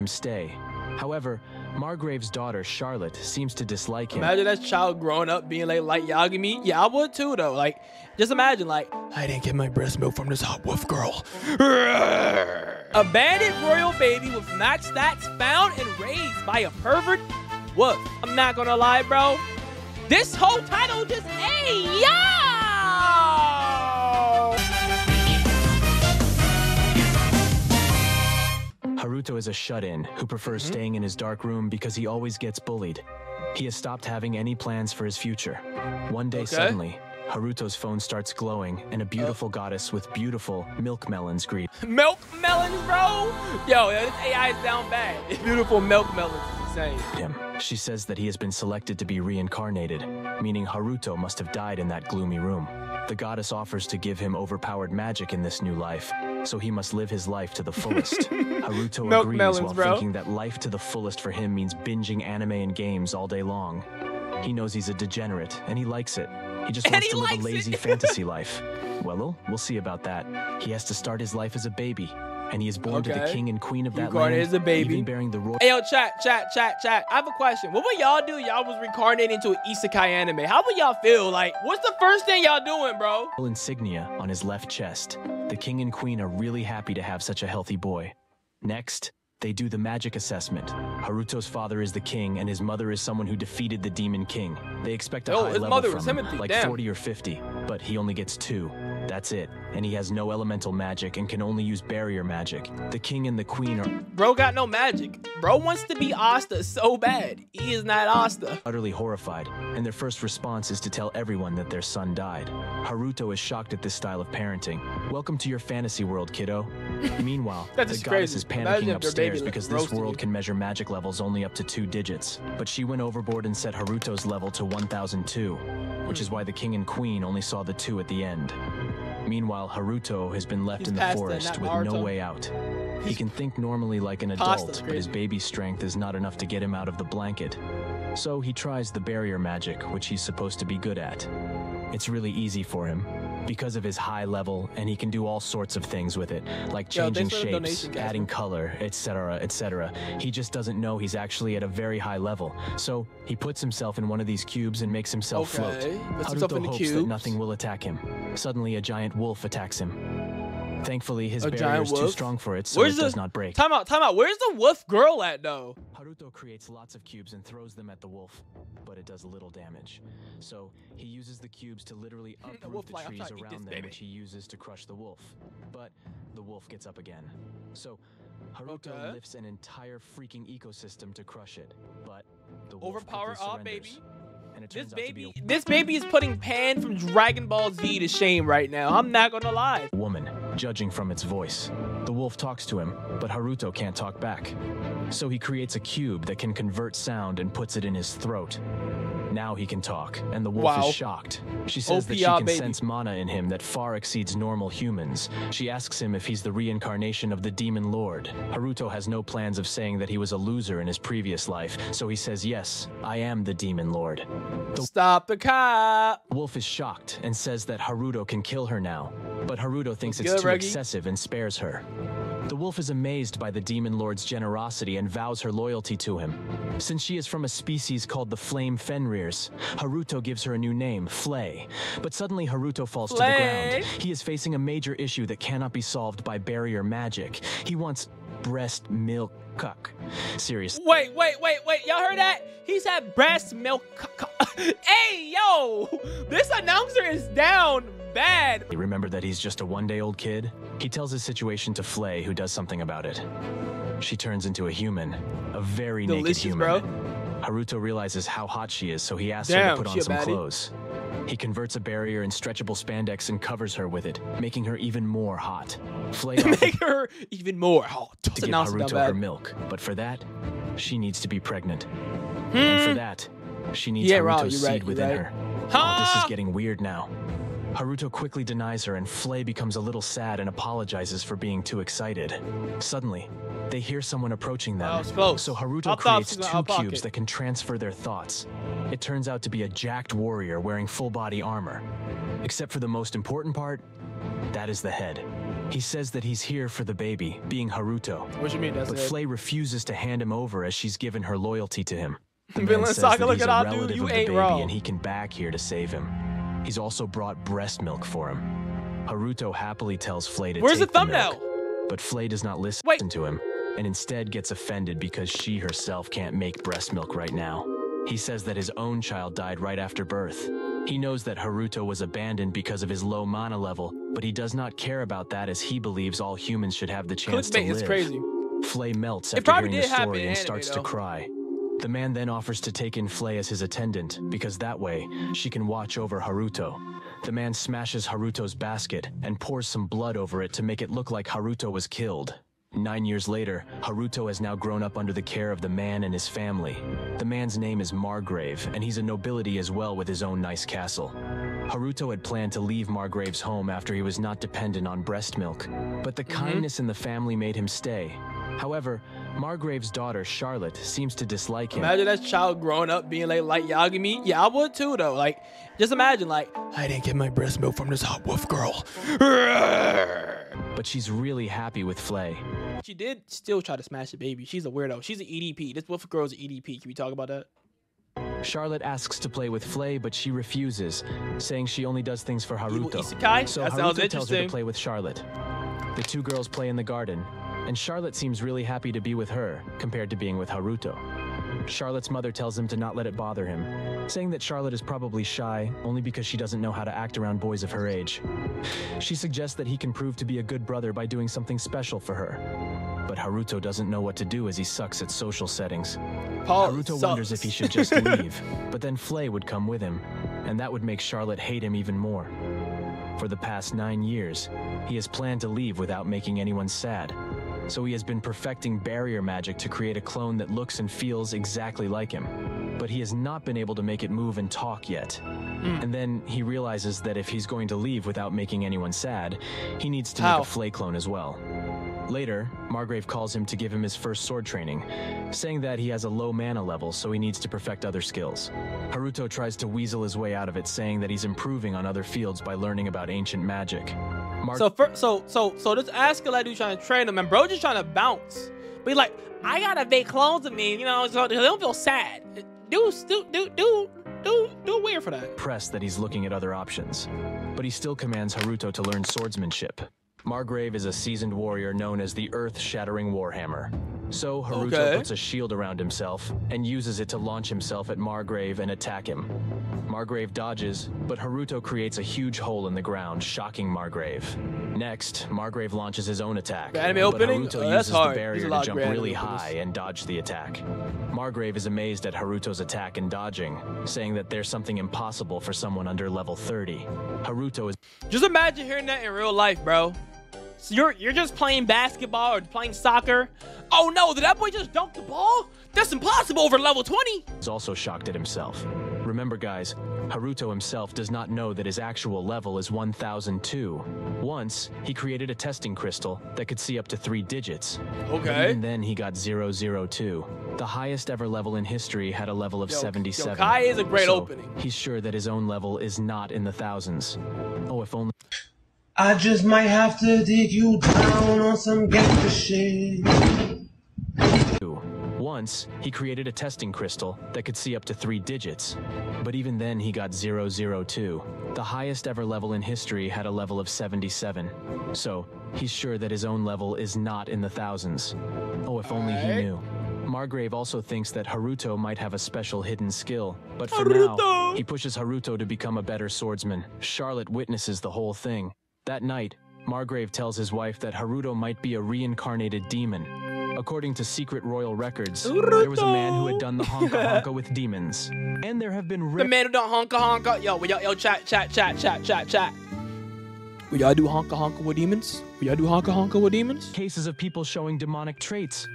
stay. However, Margrave's daughter, Charlotte, seems to dislike him. Imagine that child growing up being like Yagami. Yeah, I would too, though. Like, just imagine, like, I didn't get my breast milk from this hot wolf girl. Abandoned royal baby with max stats found and raised by a pervert wolf. I'm not gonna lie, bro. This whole title just, hey, yo! Haruto is a shut-in who prefers staying in his dark room because he always gets bullied. He has stopped having any plans for his future. One day, suddenly, Haruto's phone starts glowing, and a beautiful goddess with beautiful milk melons greets Milk melons, bro? Yo, this AI is down bad. Beautiful milk melons is insane. him. She says that he has been selected to be reincarnated, meaning Haruto must have died in that gloomy room. The goddess offers to give him overpowered magic in this new life, so he must live his life to the fullest. Haruto Milk agrees melons, while bro. thinking that life to the fullest for him means binging anime and games all day long. He knows he's a degenerate, and he likes it. He just wants to live a lazy fantasy life. Well, we'll see about that. He has to start his life as a baby, and he is born to the king and queen of that land, as a baby. even bearing the royal... Hey, yo, chat. I have a question. What would y'all do? Y'all was reincarnated into an isekai anime. How would y'all feel? Like, what's the first thing y'all doing, bro? insignia on his left chest. The king and queen are really happy to have such a healthy boy. Next, they do the magic assessment. Haruto's father is the king, and his mother is someone who defeated the Demon King. They expect a high his level mother from was him, Timothy, like damn. 40 or 50, but he only gets 2. That's it, and he has no elemental magic and can only use barrier magic. The king and the queen are Bro got no magic. Bro wants to be Asta so bad. He is not Asta. utterly horrified, and their first response is to tell everyone that their son died. Haruto is shocked at this style of parenting. Welcome to your fantasy world, kiddo. Meanwhile, the That's goddess crazy. is Imagine panicking if their upstairs baby because this roasted world you. can measure magic levels only up to 2 digits. But she went overboard and set Haruto's level to 1002, which is why the king and queen only saw the 2 at the end. Meanwhile, Haruto has been left He's in the past that, forest not with no Naruto. way out. He can think normally like an Pasta's adult, but his crazy. baby strength is not enough to get him out of the blanket. So he tries the barrier magic, which he's supposed to be good at. It's really easy for him because of his high level, and he can do all sorts of things with it, like Yo, changing thanks for the shapes, donation, Casper. adding color, etc., etc. He just doesn't know he's actually at a very high level. So he puts himself in one of these cubes and makes himself float. Puts himself Haruto in the hopes that cubes. nothing will attack him. Suddenly, a giant wolf attacks him. Thankfully, his A barrier giant is too wolf? strong for it, so Where's it does the- not break. Time out. Where's the wolf girl at, though? Haruto creates lots of cubes and throws them at the wolf, but it does little damage. So he uses the cubes to literally uproot wolf the like, I'm trees trying to eat around this them, baby. which he uses to crush the wolf. But the wolf gets up again. So Haruto Okay. lifts an entire freaking ecosystem to crush it, but the wolf Overpower quickly all, surrenders. baby. And it This turns out to be baby, this baby is putting Pan from Dragon Ball Z to shame right now. I'm not gonna lie. a woman, judging from its voice. The wolf talks to him, but Haruto can't talk back. So he creates a cube that can convert sound and puts it in his throat. Now he can talk, and the wolf Wow. is shocked. She says that she OPR can baby. sense mana in him that far exceeds normal humans. She asks him if he's the reincarnation of the Demon Lord. Haruto has no plans of saying that he was a loser in his previous life, so he says, yes, I am the Demon Lord. The Stop the cop. wolf is shocked and says that Haruto can kill her now, but Haruto thinks it's Good, too Reggie. excessive and spares her. The wolf is amazed by the Demon Lord's generosity and vows her loyalty to him. Since she is from a species called the Flame Fenrirs, Haruto gives her a new name, Flay. But suddenly Haruto falls to the Flay. ground. He is facing a major issue that cannot be solved by barrier magic. He wants breast milk cuck. Seriously. Wait. Y'all heard that? He said breast milk. Hey, yo. This announcer is down bad. Remember that he's just a one-day-old kid? He tells his situation to Flay, who does something about it. She turns into a human, a very naked Delicious, human. bro. Haruto realizes how hot she is, so he asks her Damn, to put she on a some baddie. clothes. He converts a barrier in stretchable spandex and covers her with it, making her even more hot. Flay offers Make her even more hot. to give Announcer down Haruto her bad. milk, but for that, she needs to be pregnant. And for that, she needs Yeah, Haruto's wrong, you're seed right, within you're right. her. Oh, this is Huh? getting weird now. Haruto quickly denies her, and Flay becomes a little sad and apologizes for being too excited. Suddenly, they hear someone approaching them. That was close. So Haruto I thought creates she was 2 out of pocket. cubes that can transfer their thoughts. It turns out to be a jacked warrior wearing full body armor. Except for the most important part, that is the head. He says that he's here for the baby, being Haruto. What you mean? That's but it. Flay refuses to hand him over as she's given her loyalty to him. The man Villain says Sokka, that look he's at a our relative dude. You of the ain't baby wrong. and he can back here to save him. He's also brought breast milk for him. Haruto happily tells Flay to Where's take the thumbnail? milk, but Flay does not listen to him and instead gets offended because she herself can't make breast milk right now. He says that his own child died right after birth. He knows that Haruto was abandoned because of his low mana level, but he does not care about that as he believes all humans should have the chance to Clickbait live. is crazy. Flay melts It after probably hearing the did happen story in and anime, starts though. to cry. The man then offers to take in Flay as his attendant, because that way, she can watch over Haruto. The man smashes Haruto's basket and pours some blood over it to make it look like Haruto was killed. 9 years later, Haruto has now grown up under the care of the man and his family. The man's name is Margrave, and he's a nobility as well with his own nice castle. Haruto had planned to leave Margrave's home after he was not dependent on breast milk, but the kindness in the family made him stay. However, Margrave's daughter, Charlotte, seems to dislike him. Imagine that child growing up being like Yagami. Yeah, I would too, though. Like, just imagine, like, I didn't get my breast milk from this hot wolf girl. But she's really happy with Flay. She did still try to smash the baby. She's a weirdo. She's an EDP. This wolf girl's an EDP. Can we talk about that? Charlotte asks to play with Flay, but she refuses, saying she only does things for Haruto. Evil isekai? So That sounds Haruto tells her to interesting. play with Charlotte. The two girls play in the garden, and Charlotte seems really happy to be with her, compared to being with Haruto. Charlotte's mother tells him to not let it bother him, saying that Charlotte is probably shy only because she doesn't know how to act around boys of her age. She suggests that he can prove to be a good brother by doing something special for her. But Haruto doesn't know what to do as he sucks at social settings. Haruto wonders if he should just leave, but then Flay would come with him, and that would make Charlotte hate him even more. For the past 9 years, he has planned to leave without making anyone sad. So he has been perfecting barrier magic to create a clone that looks and feels exactly like him. But he has not been able to make it move and talk yet. And then he realizes that if he's going to leave without making anyone sad, he needs to make a Flay clone as well. Later, Margrave calls him to give him his first sword training, saying that he has a low mana level, so he needs to perfect other skills. Haruto tries to weasel his way out of it, saying that he's improving on other fields by learning about ancient magic. So this Askeladd dude trying to train him, and bro just trying to bounce. But he's like, I gotta make clones of me, you know, so they don't feel sad. Do weird for that. Impressed that he's looking at other options, but he still commands Haruto to learn swordsmanship. Margrave is a seasoned warrior known as the Earth-Shattering Warhammer. So Haruto puts a shield around himself and uses it to launch himself at Margrave and attack him. Margrave dodges, but Haruto creates a huge hole in the ground, shocking Margrave. Next, Margrave launches his own attack, but opening? Haruto That's uses hard. the barrier There's a lot to of jump great really anime high and dodge the attack. Margrave is amazed at Haruto's attack and dodging, saying that there's something impossible for someone under level 30. Haruto is... Just imagine hearing that in real life, bro. So you're just playing basketball or playing soccer. Oh no, did that boy just dunk the ball? That's impossible over level 20. Is also shocked at himself. Remember guys, Haruto himself does not know that his actual level is 1002. Once, he created a testing crystal that could see up to 3 digits. But even then he got 002. The highest ever level in history had a level of 77. Kai is a great opening. He's sure that his own level is not in the thousands. Oh, if only... I just might have to dig you down on some gangster shit. Once, he created a testing crystal that could see up to 3 digits. But even then he got 002. The highest ever level in history had a level of 77. So, he's sure that his own level is not in the thousands. Oh, if only he knew. Margrave also thinks that Haruto might have a special hidden skill, but for now, he pushes Haruto to become a better swordsman. Charlotte witnesses the whole thing. That night, Margrave tells his wife that Haruto might be a reincarnated demon. According to secret royal records, there was a man who had done the honka honka with demons. And there have been the man who done honka honka. Yo, chat. Will y'all do honka honka with demons? Will y'all do honka honka with demons? Cases of people showing demonic traits.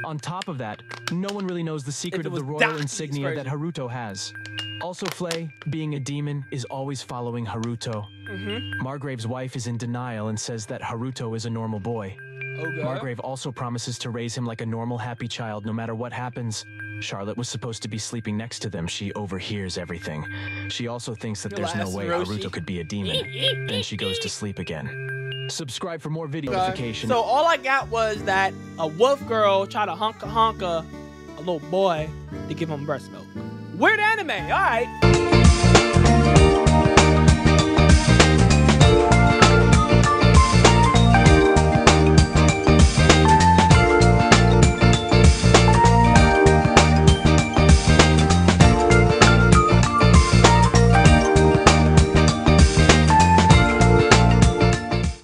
On top of that, no one really knows the secret of the royal insignia that Haruto has. Also, Flay, being a demon, is always following Haruto. Margrave's wife is in denial and says that Haruto is a normal boy. Margrave also promises to raise him like a normal, happy child no matter what happens. Charlotte was supposed to be sleeping next to them. She overhears everything. She also thinks that there's no way Haruto could be a demon. Then she goes to sleep again. Subscribe for more video notifications. So all I got was that a wolf girl tried to honka a little boy to give him breast milk. Weird anime, all right.